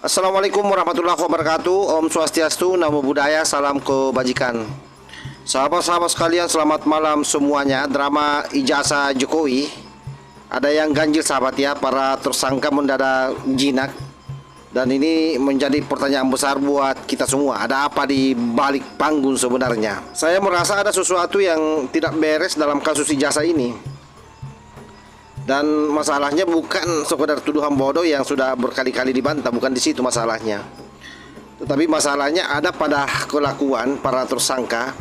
Assalamualaikum warahmatullahi wabarakatuh. Om Swastiastu, Namo Buddhaya, salam kebajikan. Sahabat-sahabat sekalian, selamat malam semuanya. Drama Ijazah Jokowi, ada yang ganjil sahabat ya, para tersangka mendadak jinak. Dan ini menjadi pertanyaan besar buat kita semua. Ada apa di balik panggung sebenarnya? Saya merasa ada sesuatu yang tidak beres dalam kasus ijazah ini. Dan masalahnya bukan sekedar tuduhan bodoh yang sudah berkali-kali dibantah, bukan di situ masalahnya. Tetapi masalahnya ada pada kelakuan para tersangka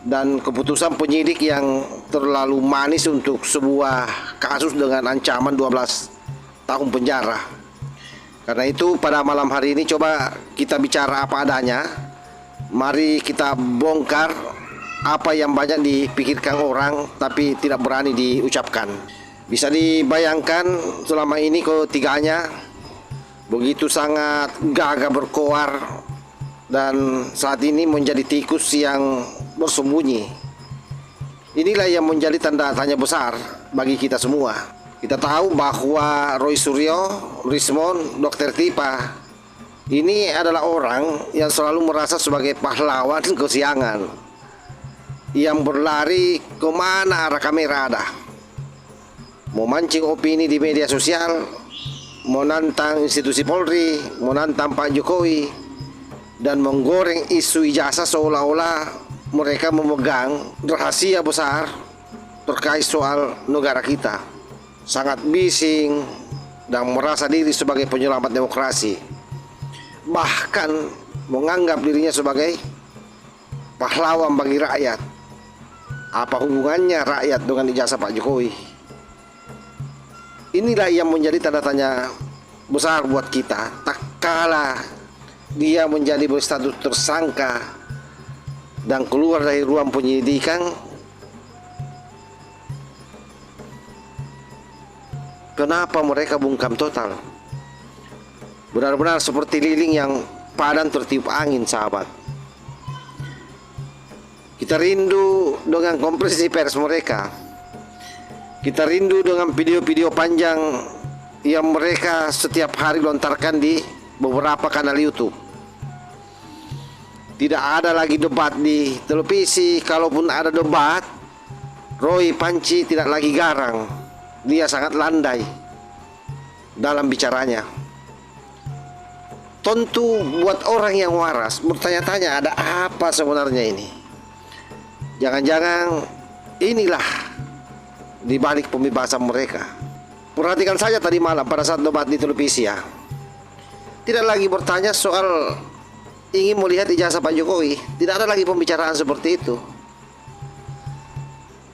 dan keputusan penyidik yang terlalu manis untuk sebuah kasus dengan ancaman 12 tahun penjara. Karena itu pada malam hari ini coba kita bicara apa adanya. Mari kita bongkar apa yang banyak dipikirkan orang tapi tidak berani diucapkan. Bisa dibayangkan selama ini ketiganya begitu sangat gagah berkoar dan saat ini menjadi tikus yang bersembunyi. Inilah yang menjadi tanda tanya besar bagi kita semua. Kita tahu bahwa Roy Suryo, Rismon, Dr. Tipa ini adalah orang yang selalu merasa sebagai pahlawan kesiangan, yang berlari kemana arah kamera ada, mau mancing opini di media sosial, mau nantang institusi Polri, mau nantang Pak Jokowi, dan menggoreng isu ijazah seolah-olah mereka memegang rahasia besar terkait soal negara kita. Sangat bising dan merasa diri sebagai penyelamat demokrasi, bahkan menganggap dirinya sebagai pahlawan bagi rakyat. Apa hubungannya rakyat dengan ijazah Pak Jokowi? Inilah yang menjadi tanda tanya besar buat kita. Tak kala dia menjadi berstatus tersangka dan keluar dari ruang penyidikan, kenapa mereka bungkam total? Benar-benar seperti lilin yang padam tertiup angin, sahabat. Kita rindu dengan konferensi pers mereka. Kita rindu dengan video-video panjang yang mereka setiap hari lontarkan di beberapa kanal YouTube. Tidak ada lagi debat di televisi. Kalaupun ada debat, Roy Panci tidak lagi garang. Dia sangat landai dalam bicaranya. Tentu buat orang yang waras bertanya-tanya, ada apa sebenarnya ini? Jangan-jangan inilah di balik pembebasan mereka. Perhatikan saja tadi malam pada saat debat di televisi ya. Tidak lagi bertanya soal ingin melihat ijazah Pak Jokowi. Tidak ada lagi pembicaraan seperti itu.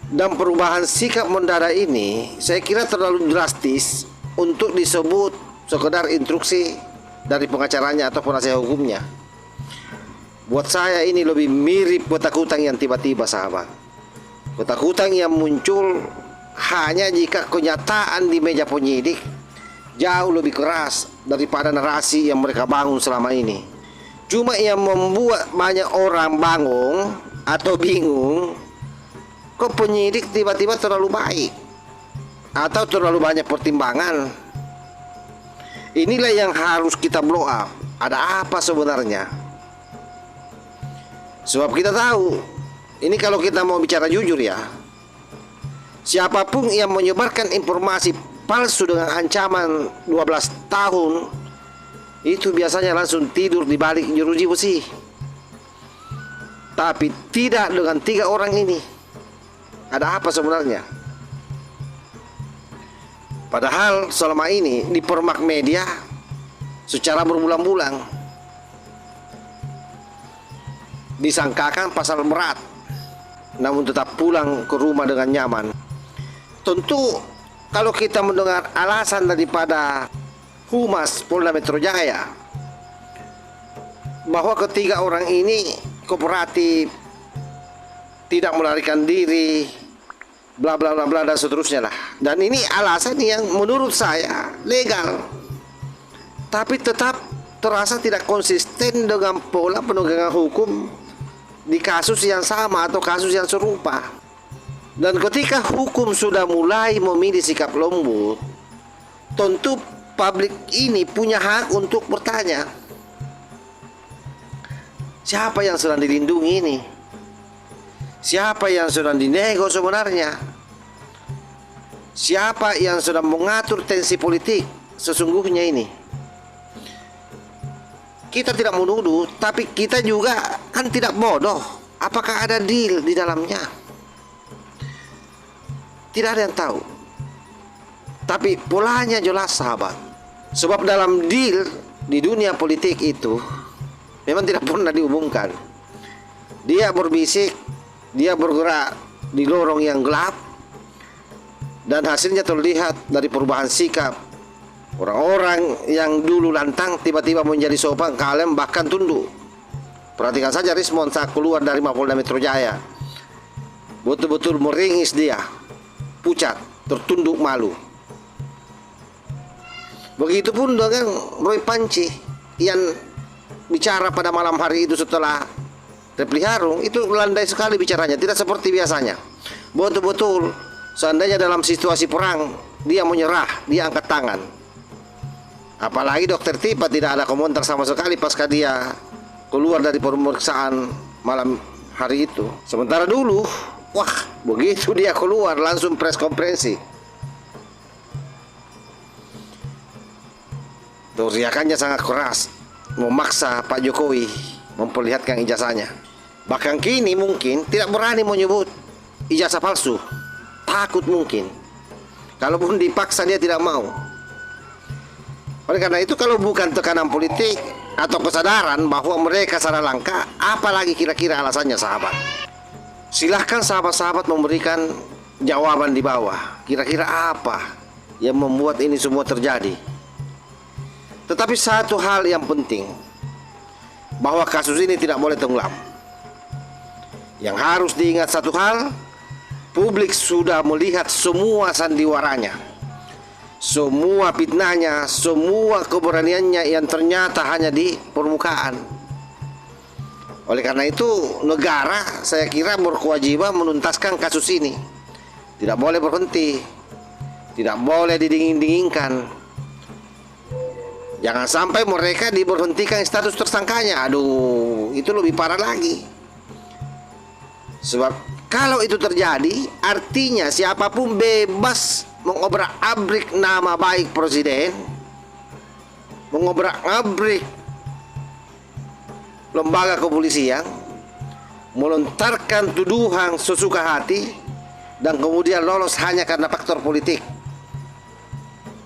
Dan perubahan sikap mendadak ini saya kira terlalu drastis untuk disebut sekedar instruksi dari pengacaranya atau penasihat hukumnya. Buat saya ini lebih mirip ketakutan yang tiba-tiba, sahabat. Ketakutan yang muncul hanya jika kenyataan di meja penyidik jauh lebih keras daripada narasi yang mereka bangun selama ini. Cuma yang membuat banyak orang bangun atau bingung, kok penyidik tiba-tiba terlalu baik atau terlalu banyak pertimbangan. Inilah yang harus kita blow up. Ada apa sebenarnya? Sebab kita tahu, ini kalau kita mau bicara jujur ya, siapapun yang menyebarkan informasi palsu dengan ancaman 12 tahun itu biasanya langsung tidur di balik jeruji besi. Tapi tidak dengan 3 orang ini. Ada apa sebenarnya? Padahal selama ini di permak media secara berbulan-bulan disangkakan pasal berat, namun tetap pulang ke rumah dengan nyaman. Tentu kalau kita mendengar alasan daripada Humas Polda Metro Jaya bahwa ketiga orang ini kooperatif, tidak melarikan diri, bla bla bla bla dan seterusnya lah. Dan ini alasan yang menurut saya legal, tapi tetap terasa tidak konsisten dengan pola penegakan hukum di kasus yang sama atau kasus yang serupa. Dan ketika hukum sudah mulai memilih sikap lembut, tentu publik ini punya hak untuk bertanya, siapa yang sedang dilindungi ini? Siapa yang sedang dinego sebenarnya? Siapa yang sedang mengatur tensi politik sesungguhnya ini? Kita tidak menuduh, tapi kita juga kan tidak bodoh. Apakah ada deal di dalamnya? Tidak ada yang tahu. Tapi polanya jelas, sahabat. Sebab dalam deal di dunia politik itu memang tidak pernah diumumkan. Dia berbisik, dia bergerak di lorong yang gelap, dan hasilnya terlihat dari perubahan sikap. Orang-orang yang dulu lantang tiba-tiba menjadi sopan, kalem, bahkan tunduk. Perhatikan saja Rismond saat keluar dari Mapolda Metro Jaya. Betul-betul meringis dia, pucat, tertunduk malu. Begitupun dengan Roy Panci yang bicara pada malam hari itu setelah Refli Harun, itu landai sekali bicaranya, tidak seperti biasanya. Betul-betul seandainya dalam situasi perang dia menyerah, dia angkat tangan. Apalagi Dokter Tipa tidak ada komentar sama sekali pasca dia keluar dari pemeriksaan malam hari itu. Sementara dulu, wah, begitu dia keluar langsung press konferensi. Teriakannya sangat keras, memaksa Pak Jokowi memperlihatkan ijazahnya. Bahkan kini mungkin tidak berani menyebut ijazah palsu, takut mungkin. Kalaupun dipaksa dia tidak mau. Oleh karena itu, kalau bukan tekanan politik atau kesadaran bahwa mereka salah langkah, apalagi kira-kira alasannya, sahabat? Silahkan sahabat-sahabat memberikan jawaban di bawah. Kira-kira apa yang membuat ini semua terjadi? Tetapi satu hal yang penting, bahwa kasus ini tidak boleh tenggelam. Yang harus diingat satu hal, publik sudah melihat semua sandiwaranya, semua fitnahnya, semua keberaniannya yang ternyata hanya di permukaan. Oleh karena itu, negara saya kira berkewajiban menuntaskan kasus ini. Tidak boleh berhenti, tidak boleh didingin-dinginkan. Jangan sampai mereka diberhentikan status tersangkanya. Aduh, itu lebih parah lagi. Sebab kalau itu terjadi, artinya siapapun bebas mengobrak-abrik nama baik presiden, mengobrak-abrik lembaga kepolisian, melontarkan tuduhan sesuka hati, dan kemudian lolos hanya karena faktor politik.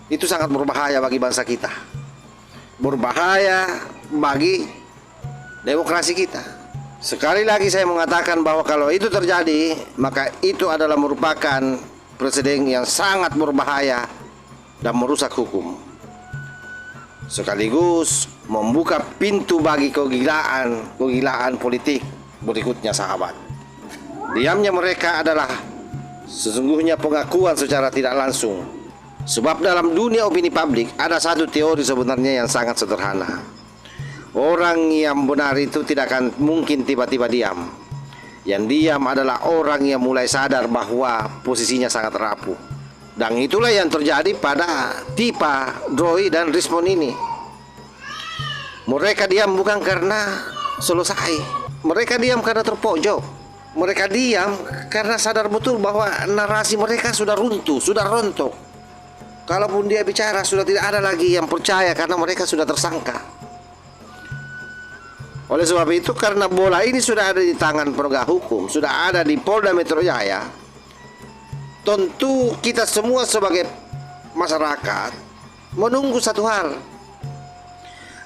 Itu sangat berbahaya bagi bangsa kita, berbahaya bagi demokrasi kita. Sekali lagi saya mengatakan bahwa kalau itu terjadi, maka itu adalah merupakan presiden yang sangat berbahaya dan merusak hukum, sekaligus membuka pintu bagi kegilaan politik berikutnya, sahabat. Diamnya mereka adalah sesungguhnya pengakuan secara tidak langsung. Sebab dalam dunia opini publik ada satu teori sebenarnya yang sangat sederhana. Orang yang benar itu tidak akan mungkin tiba-tiba diam. Yang diam adalah orang yang mulai sadar bahwa posisinya sangat rapuh. Dan itulah yang terjadi pada Tipa, Roy, dan Rismond ini. Mereka diam bukan karena selesai. Mereka diam karena terpojok. Mereka diam karena sadar betul bahwa narasi mereka sudah runtuh, sudah rontok. Kalaupun dia bicara, sudah tidak ada lagi yang percaya karena mereka sudah tersangka. Oleh sebab itu, karena bola ini sudah ada di tangan penegak hukum, sudah ada di Polda Metro Jaya, tentu kita semua sebagai masyarakat menunggu satu hal: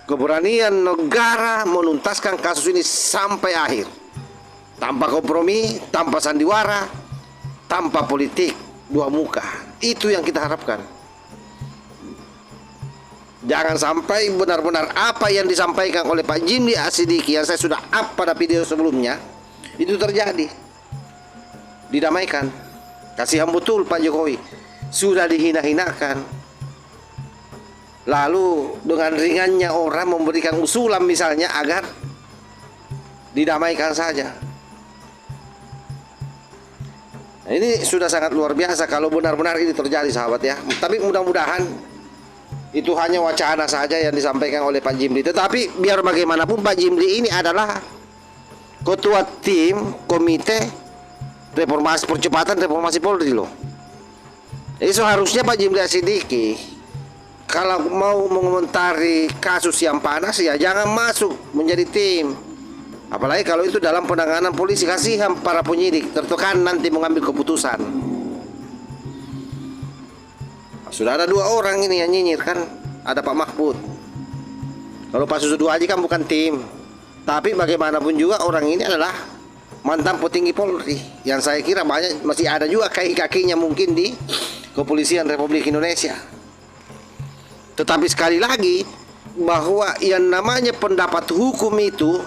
keberanian negara menuntaskan kasus ini sampai akhir, tanpa kompromi, tanpa sandiwara, tanpa politik dua muka. Itu yang kita harapkan. Jangan sampai benar-benar apa yang disampaikan oleh Pak Jimli Asidiki yang saya sudah up pada video sebelumnya itu terjadi. Didamaikan. Kasihan betul Pak Jokowi, sudah dihina-hinakan. Lalu dengan ringannya orang memberikan usulan misalnya agar didamaikan saja. Nah, ini sudah sangat luar biasa kalau benar-benar ini terjadi, sahabat ya. Tapi mudah-mudahan Itu hanya wacana saja yang disampaikan oleh Pak Jimli. Tetapi biar bagaimanapun Pak Jimli ini adalah ketua tim komite reformasi percepatan reformasi Polri loh. Jadi seharusnya Pak Jimli Asidiki kalau mau mengomentari kasus yang panas ya jangan masuk menjadi tim. Apalagi kalau itu dalam penanganan polisi, kasihan para penyidik tertekan nanti mengambil keputusan. Sudah ada 2 orang ini yang nyinyir kan, ada Pak Mahfud. Kalau Pak Susu Haji kan bukan tim, tapi bagaimanapun juga orang ini adalah mantan petinggi Polri, yang saya kira banyak masih ada juga kaki-kakinya mungkin di Kepolisian Republik Indonesia. Tetapi sekali lagi bahwa yang namanya pendapat hukum itu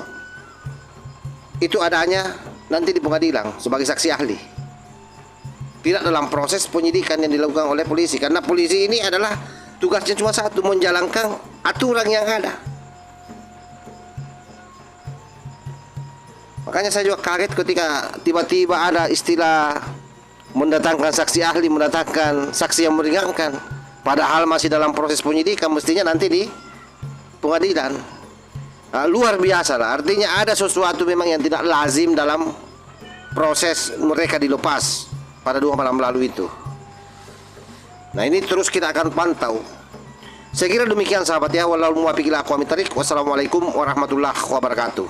adanya nanti di pengadilan sebagai saksi ahli, tidak dalam proses penyidikan yang dilakukan oleh polisi, karena polisi ini adalah tugasnya cuma satu, menjalankan aturan yang ada. Makanya saya juga kaget ketika tiba-tiba ada istilah mendatangkan saksi ahli, mendatangkan saksi yang meringankan, padahal masih dalam proses penyidikan, mestinya nanti di pengadilan. Luar biasa lah, artinya ada sesuatu memang yang tidak lazim dalam proses mereka dilepas pada 2 malam lalu itu. Nah ini terus kita akan pantau. Saya kira demikian sahabat ya. Wassalamualaikum warahmatullahi wabarakatuh.